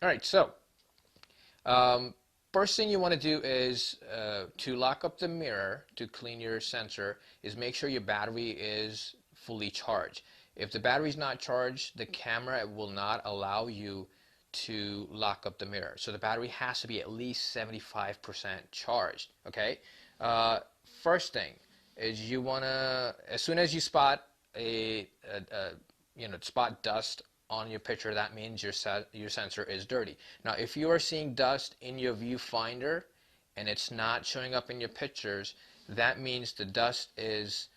All right, so um, first thing you want to do is to lock up the mirror to clean your sensor is make sure your battery is fully charged. If the battery is not charged, the camera will not allow you to lock up the mirror. So the battery has to be at least 75% charged. Okay. Uh, First thing is you want to, as soon as you spot spot dust on your picture, that means your sensor is dirty. Now, if you are seeing dust in your viewfinder and it's not showing up in your pictures, that means the dust is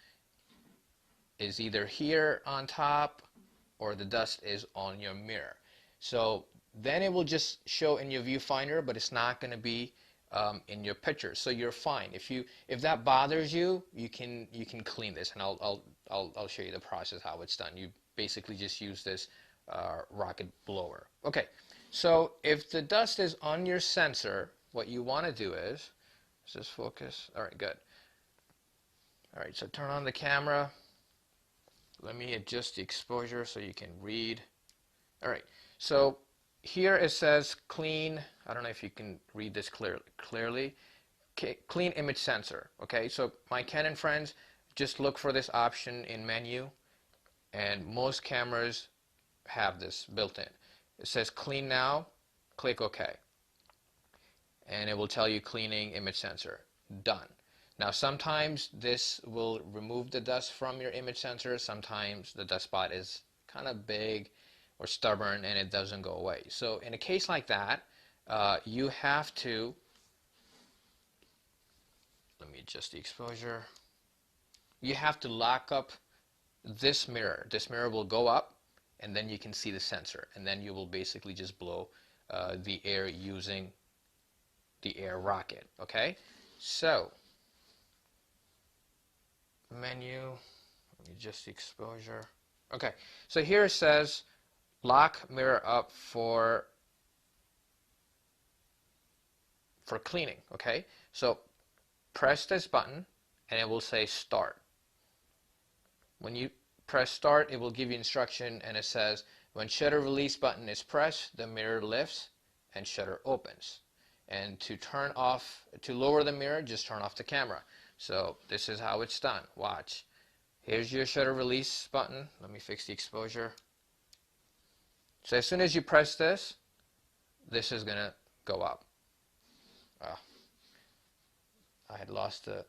either here on top or the dust is on your mirror. So then it will just show in your viewfinder, but it's not going to be in your picture. So you're fine. If that bothers you, you can clean this, and I'll show you the process how it's done. You basically just use this rocket blower. Okay. So if the dust is on your sensor, what you want to do is this focus? All right, good. All right, so turn on the camera. Let me adjust the exposure so you can read. All right, so here it says clean. I don't know if you can read this clearly. Clean image sensor. Okay, so my Canon friends, just look for this option in menu, and most cameras have this built in. It says clean now. Click OK, and it will tell you cleaning image sensor. Done. Now sometimes this will remove the dust from your image sensor. Sometimes the dust spot is kind of big or stubborn and it doesn't go away. So in a case like that, you have to, let me adjust the exposure. You have to lock up this mirror. This mirror will go up and then you can see the sensor, and then you will basically just blow the air using the air rocket. Okay, so menu, let me adjust the exposure. Okay, so here it says lock mirror up for cleaning. Okay, so press this button and it will say start. When you press start, it will give you instruction, and it says when shutter release button is pressed, the mirror lifts and shutter opens. And to lower the mirror, just turn off the camera. So this is how it's done. Watch. Here's your shutter release button. Let me fix the exposure. So as soon as you press this, this is going to go up. Oh, I had lost the...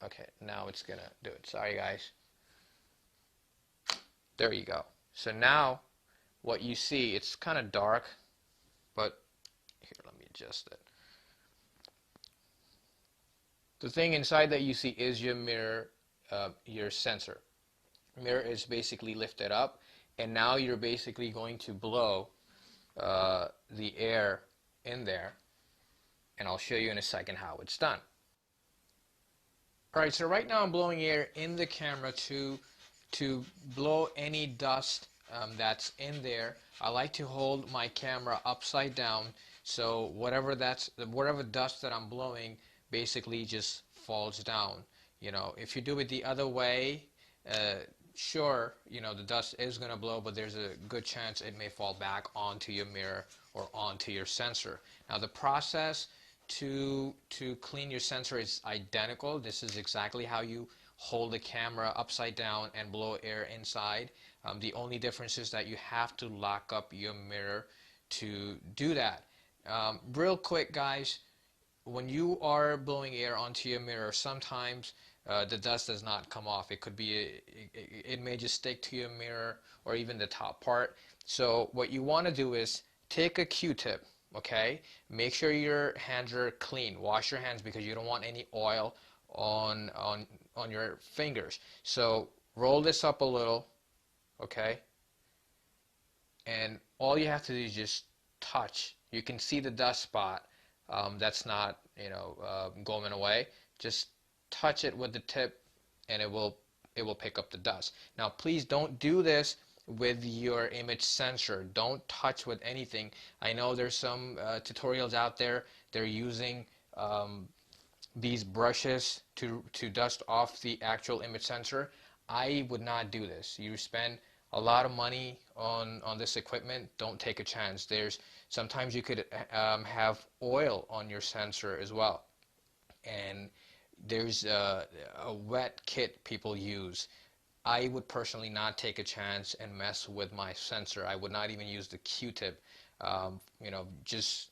Okay, now it's going to do it. Sorry, guys. There you go. So now what you see, it's kind of dark, but here, let me adjust it. The thing inside that you see is your mirror, your sensor. Mirror is basically lifted up, and now you're basically going to blow the air in there, and I'll show you in a second how it's done. Alright, so right now I'm blowing air in the camera to blow any dust that's in there. I like to hold my camera upside down, so whatever dust that I'm blowing basically just falls down. You know, if you do it the other way, sure, you know, the dust is going to blow, but there's a good chance it may fall back onto your mirror or onto your sensor. Now the process to clean your sensor is identical. This is exactly how you hold the camera upside down and blow air inside. The only difference is that you have to lock up your mirror to do that. Real quick, guys, when you are blowing air onto your mirror, sometimes the dust does not come off. It could be, it may just stick to your mirror or even the top part. So what you want to do is take a Q-tip, okay? Make sure your hands are clean. Wash your hands because you don't want any oil on your fingers. So roll this up a little, okay? And all you have to do is just touch. You can see the dust spot that's not, you know, going away. Just touch it with the tip and it will pick up the dust. Now please don't do this with your image sensor. Don't touch with anything. I know there's some tutorials out there. They're using these brushes to dust off the actual image sensor. I would not do this. You spend a lot of money on this equipment, don't take a chance. There's sometimes you could have oil on your sensor as well, and there's a wet kit people use. I would personally not take a chance and mess with my sensor. I would not even use the Q-tip. Just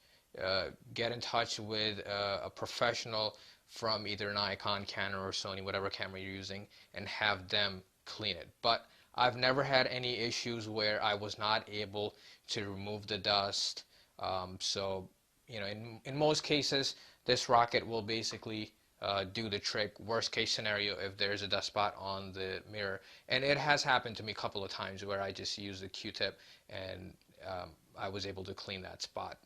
get in touch with a professional from either Nikon, Canon, or Sony, whatever camera you're using, and have them clean it. But I've never had any issues where I was not able to remove the dust. So, in most cases, this rocket will basically do the trick. Worst case scenario, if there's a dust spot on the mirror, and it has happened to me a couple of times where I just used the Q-tip and I was able to clean that spot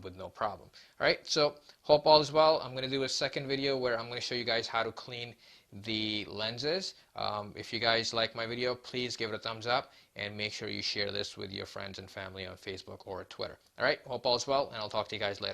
with no problem. All right, so hope all is well. I'm going to do a second video where I'm going to show you guys how to clean the lenses. If you guys like my video, please give it a thumbs up and make sure you share this with your friends and family on Facebook or Twitter. All right, hope all is well, and I'll talk to you guys later.